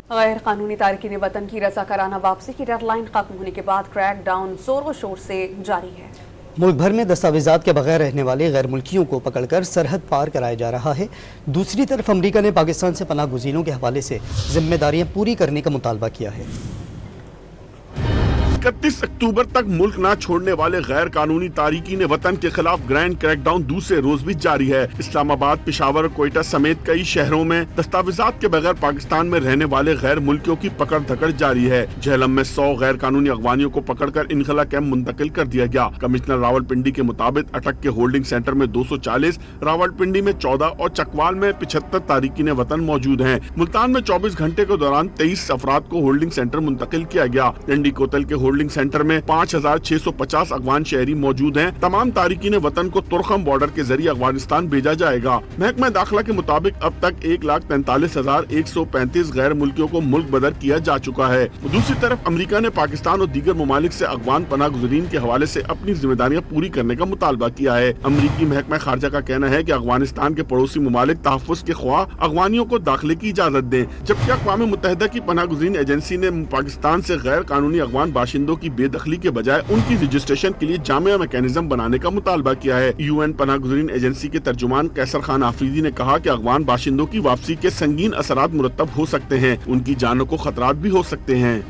غیر قانونی تارکین وطن کی رضاکارانہ واپسی کی ڈیڈ لائن ختم ہونے کے بعد کریک ڈاؤن زور و شور سے جاری ہے۔ ملک بھر میں دستاویزات کے بغیر رہنے والے غیر ملکیوں کو پکڑ کر سرحد پار کرایا جا رہا ہے۔ دوسری طرف امریکہ نے پاکستان سے پناہ گزینوں کے حوالے سے ذمہ داریاں پوری کرنے کا مطالبہ کیا ہے۔ 31 اکتوبر تک ملک نہ چھوڑنے والے غیر قانونی تارکین وطن کے خلاف گرینڈ کریک ڈاؤن دوسرے روز بھی جاری ہے۔ اسلام آباد، پشاور اور کوئٹہ سمیت کئی شہروں میں دستاویزات کے بغیر پاکستان میں رہنے والے غیر ملکیوں کی پکڑ دھکڑ جاری ہے۔ جہلم میں 100 غیر قانونی اغوانیوں کو پکڑ کر انخلا کیمپ منتقل کر دیا گیا۔ کمشنر راولپنڈی کے مطابق اٹک کے ہولڈنگ سینٹر میں 240، راولپنڈی میں 14 اور چکوال میں 75 تارکین وطن موجود ہیں۔ ملتان میں 24 گھنٹے کے دوران 23 افراد کو ہولڈنگ سینٹر منتقل کیا گیا۔ ڈنڈی کوتل کے ہولڈنگ سینٹر میں 5650 افغان شہری موجود ہیں۔ تمام تارکین وطن کو ترخم بارڈر کے ذریعے افغانستان بھیجا جائے گا۔ محکمہ داخلہ کے مطابق اب تک 1,43,135 غیر ملکیوں کو ملک بدر کیا جا چکا ہے۔ دوسری طرف امریکہ نے پاکستان اور دیگر ممالک سے افغان پناہ گزین کے حوالے سے اپنی ذمہ داریاں پوری کرنے کا مطالبہ کیا ہے۔ امریکی محکمہ خارجہ کا کہنا ہے کہ افغانستان کے پڑوسی ممالک تحفظ کے خواہاں افغانیوں کو داخلے کی اجازت دیں، جبکہ اقوام متحدہ کی پناہ گزین ایجنسی نے پاکستان سے غیر قانونی افغان باشندوں کی بے دخلی کے بجائے ان کی رجسٹریشن کے لیے جامع میکینزم بنانے کا مطالبہ کیا ہے۔ UN پناہ گزین ایجنسی کے ترجمان قیصر خان آفریدی نے کہا کہ افغان باشندوں کی واپسی کے سنگین اثرات مرتب ہو سکتے ہیں، ان کی جانوں کو خطرات بھی ہو سکتے ہیں۔